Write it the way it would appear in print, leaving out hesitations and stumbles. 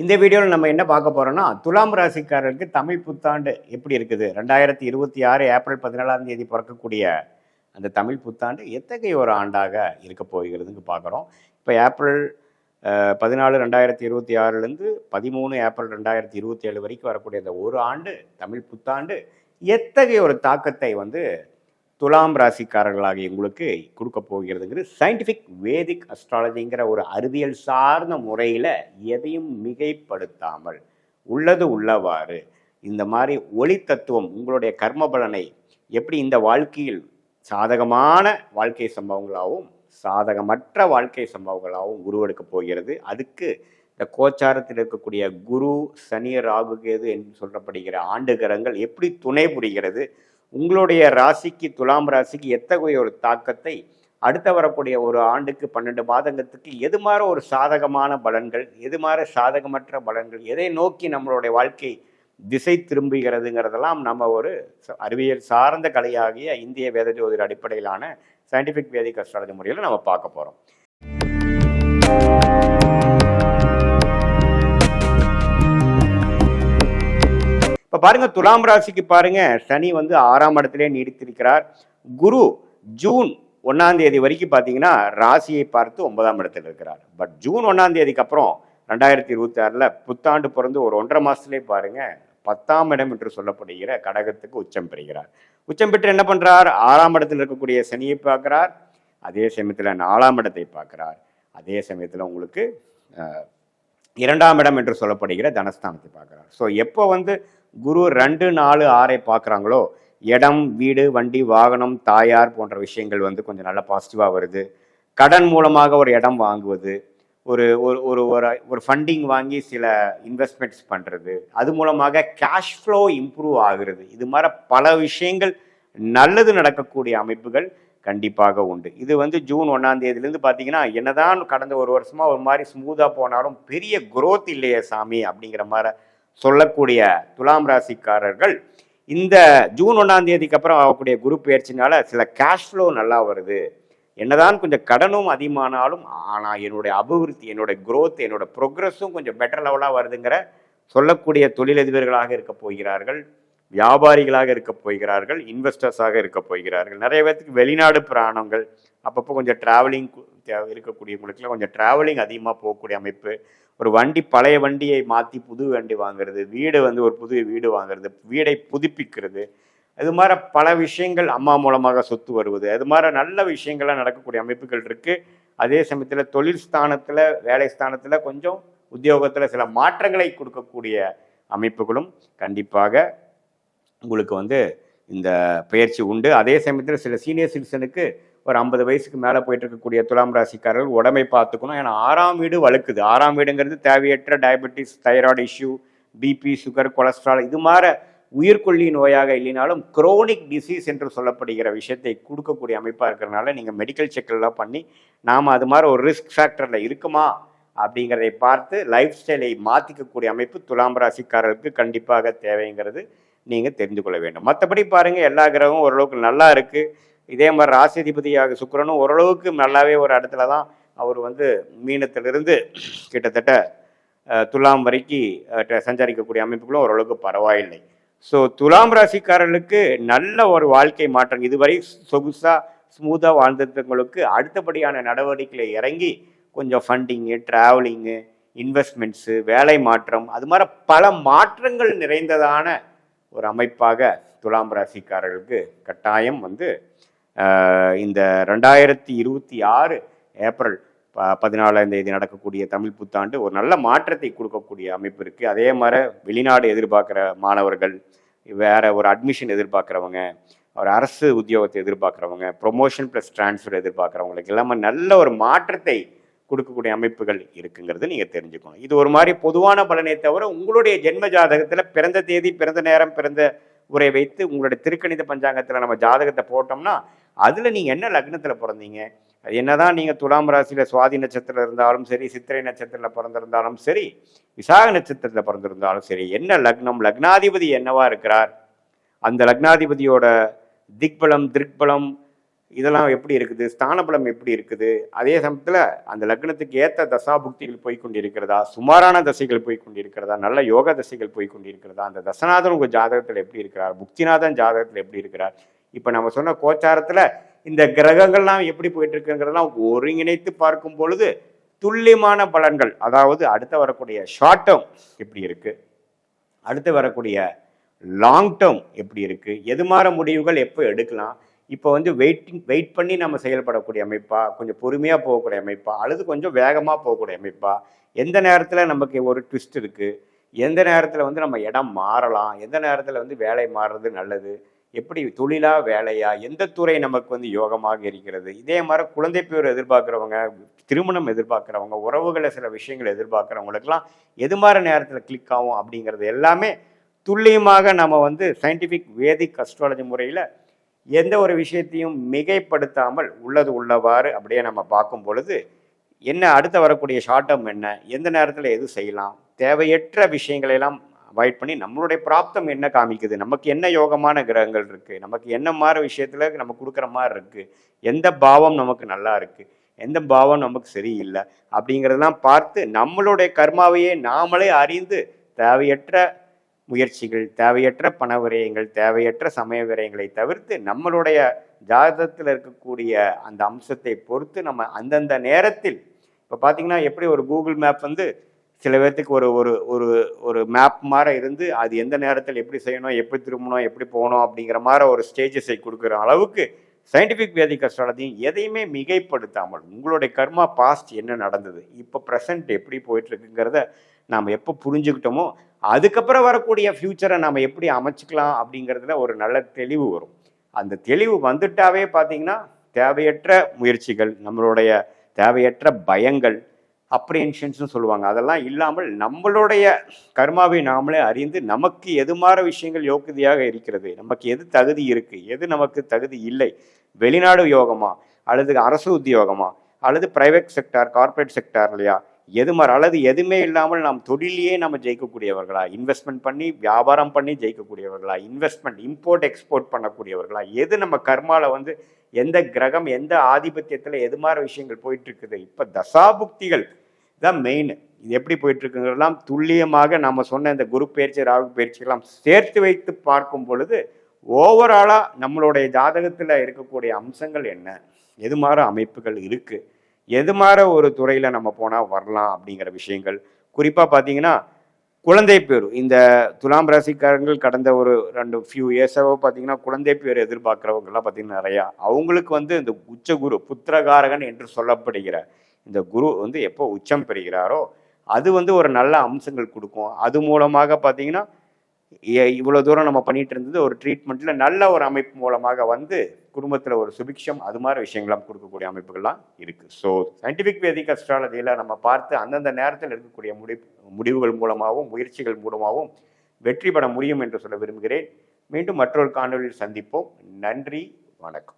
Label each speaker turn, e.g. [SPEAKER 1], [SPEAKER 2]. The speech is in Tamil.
[SPEAKER 1] இந்த வீடியோவில் நம்ம என்ன பார்க்க போறோம்னா, துலாம் ராசிக்காரருக்கு தமிழ் புத்தாண்டு எப்படி இருக்குது? 2026 ஏப்ரல் 17ஆம் தேதி பிறக்கக்கூடிய அந்த தமிழ் புத்தாண்டு எத்தகைய ஒரு ஆண்டாக இருக்க போகிறதுன்னு பார்க்குறோம். இப்போ ஏப்ரல் 14 2026லேருந்து 13 ஏப்ரல் 2027 வரைக்கும் வரக்கூடிய அந்த ஒரு ஆண்டு தமிழ் புத்தாண்டு எத்தகைய ஒரு தாக்கத்தை துலாம் ராசிக்காரர்களாகிய உங்களுக்கு கொடுக்க போகிறதுங்கிறது சயின்டிஃபிக் வேதிக் அஸ்ட்ராலஜிங்கிற ஒரு அறிவியல் சார்ந்த முறையில் எதையும் மிகைப்படுத்தாமல் உள்ளது உள்ளவாறு இந்த மாதிரி ஒளி தத்துவம் உங்களுடைய கர்ம பலனை எப்படி இந்த வாழ்க்கையில் சாதகமான வாழ்க்கை சம்பவங்களாகவும் சாதகமற்ற வாழ்க்கை சம்பவங்களாகவும் உருவெடுக்க போகிறது. அதுக்கு இந்த கோச்சாரத்தில் இருக்கக்கூடிய குரு, சனி, ராகு, கேது என்று சொல்லப்படுகிற ஆண்டு கிரகங்கள் எப்படி துணை புரிகிறது, உங்களுடைய ராசிக்கு துலாம் ராசிக்கு எத்தகைய ஒரு தாக்கத்தை அடுத்த வரக்கூடிய ஒரு ஆண்டுக்கு 12 மாதங்களுக்கு எது மாதிரி ஒரு சாதகமான பலன்கள், எது மாதிரி சாதகமற்ற பலன்கள், எதை நோக்கி நம்மளுடைய வாழ்க்கை திசை திரும்புகிறதுங்கிறதெல்லாம் நம்ம ஒரு அறிவியல் சார்ந்த கலையாகிய இந்திய வேத ஜோதிட அடிப்படையிலான சயின்டிஃபிக் வேதிக் அஸ்ட்ராலஜி முறையில் நம்ம பார்க்க போகிறோம். இப்போ பாருங்க, துலாம் ராசிக்கு பாருங்க, சனி 6ஆம் இடத்திலே நீடித்திருக்கிறார். குரு ஜூன் 1ஆம் தேதி வரைக்கும் பார்த்தீங்கன்னா ராசியை பார்த்து 9ஆம் இடத்தில் இருக்கிறார். பட் ஜூன் 1ஆம் தேதிக்கு அப்புறம் 2026 புத்தாண்டு பிறந்து ஒரு 1.5 மாசத்துலேயே பாருங்க 10ஆம் இடம் என்று சொல்லப்படுகிற கடகத்துக்கு உச்சம் பெறுகிறார். உச்சம் பெற்று என்ன பண்றார்? 6ஆம் இடத்தில் இருக்கக்கூடிய சனியை பார்க்கிறார், அதே சமயத்தில் 4ஆம் இடத்தை பார்க்கிறார், அதே சமயத்தில் உங்களுக்கு 2ஆம் இடம் என்று சொல்லப்படுகிற தனஸ்தானத்தை பார்க்கிறார். ஸோ எப்போ குரு 2, 4, 6 பார்க்குறாங்களோ இடம், வீடு, வண்டி, வாகனம், தாயார் போன்ற விஷயங்கள் கொஞ்சம் நல்ல பாசிட்டிவாக வருது. கடன் மூலமாக ஒரு இடம் வாங்குவது, ஒரு ஒரு ஒரு ஃபண்டிங் வாங்கி சில இன்வெஸ்ட்மெண்ட்ஸ் பண்ணுறது, அது மூலமாக கேஷ் ஃப்ளோ இம்ப்ரூவ் ஆகுறது, இது மாதிரி பல விஷயங்கள் நல்லது நடக்கக்கூடிய அமைப்புகள் கண்டிப்பாக உண்டு. இது ஜூன் 1ஆம் தேதியிலேருந்து பார்த்தீங்கன்னா என்னதான் கடந்த ஒரு வருஷமாக ஒரு மாதிரி ஸ்மூத்தாக போனாலும் பெரிய குரோத் இல்லையே சாமி அப்படிங்கிற மாதிரி சொல்லக்கூடிய துலாம் ராசிக்காரர்கள் இந்த ஜூன் 1ஆம் தேதிக்கு அப்புறம் ஆகக்கூடிய குரு பயிற்சினால சில கேஷ் ஃப்ளோ நல்லா வருது. என்னதான் கொஞ்சம் கடனும் அதிகமானாலும் ஆனால் என்னுடைய அபிவிருத்தி, என்னுடைய குரோத், என்னோட ப்ரோக்ரஸும் கொஞ்சம் பெட்டர் லெவலாக வருதுங்கிற சொல்லக்கூடிய தொழிலதிபர்களாக இருக்க போகிறார்கள், வியாபாரிகளாக இருக்க போகிறார்கள், இன்வெஸ்டர்ஸாக இருக்க போகிறார்கள். நிறைய பேருக்கு வெளிநாடு பிராணங்கள், அப்பப்போ கொஞ்சம் ட்ராவலிங் இருக்கக்கூடியவங்களுக்குலாம் கொஞ்சம் ட்ராவலிங் அதிகமாக போகக்கூடிய அமைப்பு, ஒரு வண்டி பழைய வண்டியை மாற்றி புது வண்டி வாங்குறது, வீடு ஒரு புது வீடு வாங்குறது, வீடை புதுப்பிக்கிறது, அது மாதிரி பல விஷயங்கள், அம்மா மூலமாக சொத்து வருவது, அது மாதிரி நல்ல விஷயங்கள்லாம் நடக்கக்கூடிய அமைப்புகள் இருக்குது. அதே சமயத்தில் தொழில் ஸ்தானத்தில், வேலை ஸ்தானத்தில், கொஞ்சம் உத்தியோகத்தில் சில மாற்றங்களை கொடுக்கக்கூடிய அமைப்புகளும் கண்டிப்பாக உங்களுக்கு இந்த பயிற்சி உண்டு. அதே சமயத்தில் சில சீனியர் சிட்டிசனுக்கு ஒரு 50 வயசுக்கு மேலே போயிட்டு இருக்கக்கூடிய துலாம் ராசிக்காரர்கள் உடம்பை பார்த்துக்கணும். ஏன்னா 6ஆம் வீடு வலுக்குது. 6ஆம் வீடுங்கிறது தேவையற்ற diabetes, thyroid issue, BP, sugar, cholesterol, இது மாதிரி உயிர்கொல்லி நோயாக இல்லைனாலும் குரோனிக் டிசீஸ் என்று சொல்லப்படுகிற விஷயத்தை கொடுக்கக்கூடிய அமைப்பாக இருக்கிறதுனால நீங்கள் மெடிக்கல் செக்கெல்லாம் பண்ணி நாம் அது மாதிரி ஒரு ரிஸ்க் ஃபேக்டரில் இருக்குமா அப்படிங்கிறதை பார்த்து லைஃப் ஸ்டைலை மாற்றிக்கக்கூடிய அமைப்பு துலாம் ராசிக்காரர்களுக்கு கண்டிப்பாக தேவைங்கிறது நீங்கள் தெரிந்து கொள்ள வேண்டும். மற்றபடி பாருங்கள், எல்லா கிரகமும் ஓரளவுக்கு நல்லா இருக்குது. இதே மாதிரி ராசிதிபதியாக சுக்கிரனும் ஓரளவுக்கு நல்லாவே ஒரு இடத்துல தான் அவர் மீனத்திலிருந்து கிட்டத்தட்ட துலாம் வரைக்கும் சஞ்சரிக்கக்கூடிய அமைப்புகளும் ஓரளவுக்கு பரவாயில்லை. ஸோ துலாம் ராசிக்காரர்களுக்கு நல்ல ஒரு வாழ்க்கை மாற்றம், இதுவரை சொகுசாக ஸ்மூத்தாக வாழ்ந்தவங்களுக்கு அடுத்தபடியான நடவடிக்கைகளை இறங்கி கொஞ்சம் ஃபண்டிங்கு, ட்ராவலிங்கு, இன்வெஸ்ட்மெண்ட்ஸு, வேலை மாற்றம், அது மாதிரி பல மாற்றங்கள் நிறைந்ததான ஒரு அமைப்பாக துலாம் ராசிக்காரர்களுக்கு கட்டாயம் இந்த 2026 ஏப்ரல் 14ஆம் தேதி நடக்கக்கூடிய தமிழ் புத்தாண்டு ஒரு நல்ல மாற்றத்தை கொடுக்கக்கூடிய அமைப்பு இருக்குது. அதே மாதிரி வெளிநாடு எதிர்பார்க்குற மாணவர்கள், வேறு ஒரு அட்மிஷன் எதிர்பார்க்குறவங்க, ஒரு அரசு உத்தியோகத்தை எதிர்பார்க்குறவங்க, ப்ரொமோஷன் ப்ளஸ் ட்ரான்ஸ்ஃபர் எதிர்பார்க்குறவங்களுக்கு எல்லாமே நல்ல ஒரு மாற்றத்தை கொடுக்கக்கூடிய அமைப்புகள் இருக்குங்கிறது நீங்கள் தெரிஞ்சுக்கணும். இது ஒரு மாதிரி பொதுவான பலனை தவிர உங்களுடைய ஜென்ம ஜாதகத்தில் பிறந்த தேதி, பிறந்த நேரம், பிறந்த உரை வைத்து உங்களுடைய திருக்கணித பஞ்சாங்கத்தில் நம்ம ஜாதகத்தை போட்டோம்னா அதில் நீங்கள் என்ன லக்னத்தில் பிறந்தீங்க, அது என்னதான் நீங்கள் துலாம் ராசியில் சுவாதி நட்சத்திரம் இருந்தாலும் சரி, சித்திரை நட்சத்திரத்தில் பிறந்திருந்தாலும் சரி, விசாக நட்சத்திரத்தில் பிறந்திருந்தாலும் சரி, என்ன லக்னம், லக்னாதிபதி என்னவா இருக்கிறார், அந்த லக்னாதிபதியோட திக்பலம், திருக்பலம், இதெல்லாம் எப்படி இருக்குது, ஸ்தானபலம் எப்படி இருக்குது, அதே சமயத்தில் அந்த லக்னத்துக்கு ஏற்ற தசாபுக்திகள் போய் கொண்டிருக்கிறதா, சுமாரான தசைகள் போய் கொண்டிருக்கிறதா, நல்ல யோக தசைகள் போய் கொண்டிருக்கிறதா, அந்த தசநாதன் உங்கள் ஜாதகத்தில் எப்படி இருக்கிறார், புக்திநாதன் ஜாதகத்தில் எப்படி இருக்கிறார், இப்போ நம்ம சொன்ன கோச்சாரத்தில் இந்த கிரகங்கள்லாம் எப்படி போயிட்டு இருக்குங்கிறதெல்லாம் ஒருங்கிணைத்து பார்க்கும் பொழுது துல்லியமான பலன்கள், அதாவது அடுத்து வரக்கூடிய ஷார்ட் டேர்ம் எப்படி இருக்கு, அடுத்து வரக்கூடிய லாங் டேர்ம் எப்படி இருக்கு, எது மாற முடிவுகள் எப்போ எடுக்கலாம், இப்போ வந்து வெயிட் பண்ணி நம்ம செயல்படக்கூடிய அமைப்பா, கொஞ்சம் பொறுமையாக போகக்கூடிய அமைப்பா, அல்லது கொஞ்சம் வேகமாக போகக்கூடிய அமைப்பா, எந்த நேரத்தில் நமக்கு ஒரு ட்விஸ்ட் இருக்குது, எந்த நேரத்தில் வந்து நம்ம இடம் மாறலாம், எந்த நேரத்தில் வந்து வேலை மாறுறது நல்லது, எப்படி தொழிலா வேலையா, எந்த துறை நமக்கு வந்து யோகமாக இருக்கிறது, இதே மாதிரி குழந்தை பேர் எதிர்பார்க்குறவங்க, திருமணம் எதிர்பார்க்குறவங்க, உறவுகளை சில விஷயங்கள் எதிர்பார்க்குறவங்களுக்கெல்லாம் எது மாதிரி நேரத்தில் கிளிக் ஆகும் அப்படிங்கிறது எல்லாமே துல்லியமாக நம்ம வந்து சயின்டிஃபிக் வேதிக் அஸ்ட்ராலஜி முறையில் எந்த ஒரு விஷயத்தையும் மிகைப்படுத்தாமல் உள்ளது உள்ளவாறு அப்படியே நம்ம பார்க்கும் பொழுது என்ன அடுத்து வரக்கூடிய ஷார்ட் டேர்ம் என்ன, எந்த நேரத்தில் எது செய்யலாம், தேவையற்ற விஷயங்களெல்லாம் அவாய்ட் பண்ணி நம்மளுடைய பிராப்தம் என்ன காமிக்குது, நமக்கு என்ன யோகமான கிரகங்கள் இருக்குது, நமக்கு என்ன மாதிரி விஷயத்தில் நம்ம கொடுக்குற மாதிரி இருக்குது, எந்த பாவம் நமக்கு நல்லா இருக்குது, எந்த பாவம் நமக்கு சரியில்லை அப்படிங்கிறதெல்லாம் பார்த்து நம்மளுடைய கர்மாவையே நாமளே அறிந்து தேவையற்ற முயற்சிகள், தேவையற்ற பண விரயங்கள், தேவையற்ற சமய விரயங்களை தவிர்த்து நம்மளுடைய ஜாதகத்தில் இருக்கக்கூடிய அந்த அம்சத்தை பொறுத்து நம்ம அந்தந்த நேரத்தில் இப்போ பார்த்தீங்கன்னா எப்படி ஒரு கூகுள் மேப் வந்து சில பேர்த்துக்கு ஒரு ஒரு ஒரு ஒரு மேப் மாதிரி இருந்து அது எந்த நேரத்தில் எப்படி செய்யணும், எப்படி திரும்பணும், எப்படி போகணும் அப்படிங்கிற மாதிரி ஒரு ஸ்டேஜஸை கொடுக்குற அளவுக்கு சயின்டிஃபிக் வேதிக் அஸ்ட்ராலஜியும் எதையுமே மிகைப்படுத்தாமல் உங்களுடைய கர்மா பாஸ்ட் என்ன நடந்தது, இப்போ ப்ரெசன்ட் எப்படி போயிட்டுருக்குங்கிறத நாம் எப்போ புரிஞ்சுக்கிட்டோமோ அதுக்கப்புறம் வரக்கூடிய ஃப்யூச்சரை நம்ம எப்படி அமைச்சிக்கலாம் அப்படிங்கிறதுல ஒரு நல்ல தெளிவு வரும். அந்த தெளிவு வந்துட்டாவே பார்த்தீங்கன்னா தேவையற்ற முயற்சிகள், நம்மளுடைய தேவையற்ற பயங்கள், அப்ரிஹென்ஷன்ஸ்னு சொல்லுவாங்க, அதெல்லாம் இல்லாமல் நம்மளுடைய கர்மாவை நாமளே அறிந்து நமக்கு எது மாற விஷயங்கள் யோக்கியதையாக இருக்கிறது, நமக்கு எது தகுதி இருக்குது, எது நமக்கு தகுதி இல்லை, வெளிநாடு யோகமா அல்லது அரசு உத்தியோகமா அல்லது பிரைவேட் செக்டார் கார்பரேட் செக்டார் இல்லையா, எது மாதிரி அல்லது எதுவுமே இல்லாமல் நாம் தொழிலையே நம்ம ஜெயிக்கக்கூடியவர்களா, இன்வெஸ்ட்மெண்ட் பண்ணி வியாபாரம் பண்ணி ஜெயிக்கக்கூடியவர்களா, இன்வெஸ்ட்மெண்ட் இம்போர்ட் எக்ஸ்போர்ட் பண்ணக்கூடியவர்களா, எது நம்ம கர்மாவில் வந்து எந்த கிரகம் எந்த ஆதிபத்தியத்தில் எது மாதிரி விஷயங்கள் போயிட்டு இருக்குது, இப்போ தசாபுக்திகள் தான் மெயின். இது எப்படி போயிட்டு இருக்குங்கிறதெல்லாம் துல்லியமாக நம்ம சொன்ன இந்த குரு பயிற்சி ராகு பயிற்சிகள்லாம் சேர்த்து வைத்து பார்க்கும் பொழுது ஓவராலாக நம்மளுடைய ஜாதகத்தில் இருக்கக்கூடிய அம்சங்கள் என்ன, எது மாதிரி அமைப்புகள் இருக்குது, எது மாதிரி ஒரு துறையில் நம்ம போனால் வரலாம் அப்படிங்கிற விஷயங்கள். குறிப்பாக பார்த்தீங்கன்னா குழந்தை பேர், இந்த துலாம் ராசிக்காரங்கள் கடந்த ஒரு ஃபியூ இயர்ஸாவோ பார்த்தீங்கன்னா குழந்தை பேர் எதிர்பார்க்குறவங்கெல்லாம் பார்த்தீங்கன்னா நிறையா, அவங்களுக்கு வந்து இந்த உச்ச குரு புத்திரகாரகன் என்று சொல்லப்படுகிற இந்த குரு வந்து எப்போ உச்சம் பெறுகிறாரோ அது வந்து ஒரு நல்ல அம்சங்கள் கொடுக்கும். அது மூலமாக பார்த்தீங்கன்னா இவ்வளோ தூரம் நம்ம பண்ணிட்டு இருந்தது ஒரு ட்ரீட்மெண்ட்டில் நல்ல ஒரு அமைப்பு மூலமாக வந்து குடும்பத்தில் ஒரு சுபிக்ஷம் அது மாதிரி விஷயங்கள்லாம் கொடுக்கக்கூடிய அமைப்புகள்லாம் இருக்குது. ஸோ சயின்டிஃபிக் வேதிக் அஸ்ட்ராலஜியில் நம்ம பார்த்து அந்தந்த நேரத்தில் இருக்கக்கூடிய முடிவுகள் மூலமாகவும் முயற்சிகள் மூலமாகவும் வெற்றி பெற முடியும் என்று சொல்ல விரும்புகிறேன். மீண்டும் மற்றொரு காணொலியில் சந்திப்போம். நன்றி, வணக்கம்.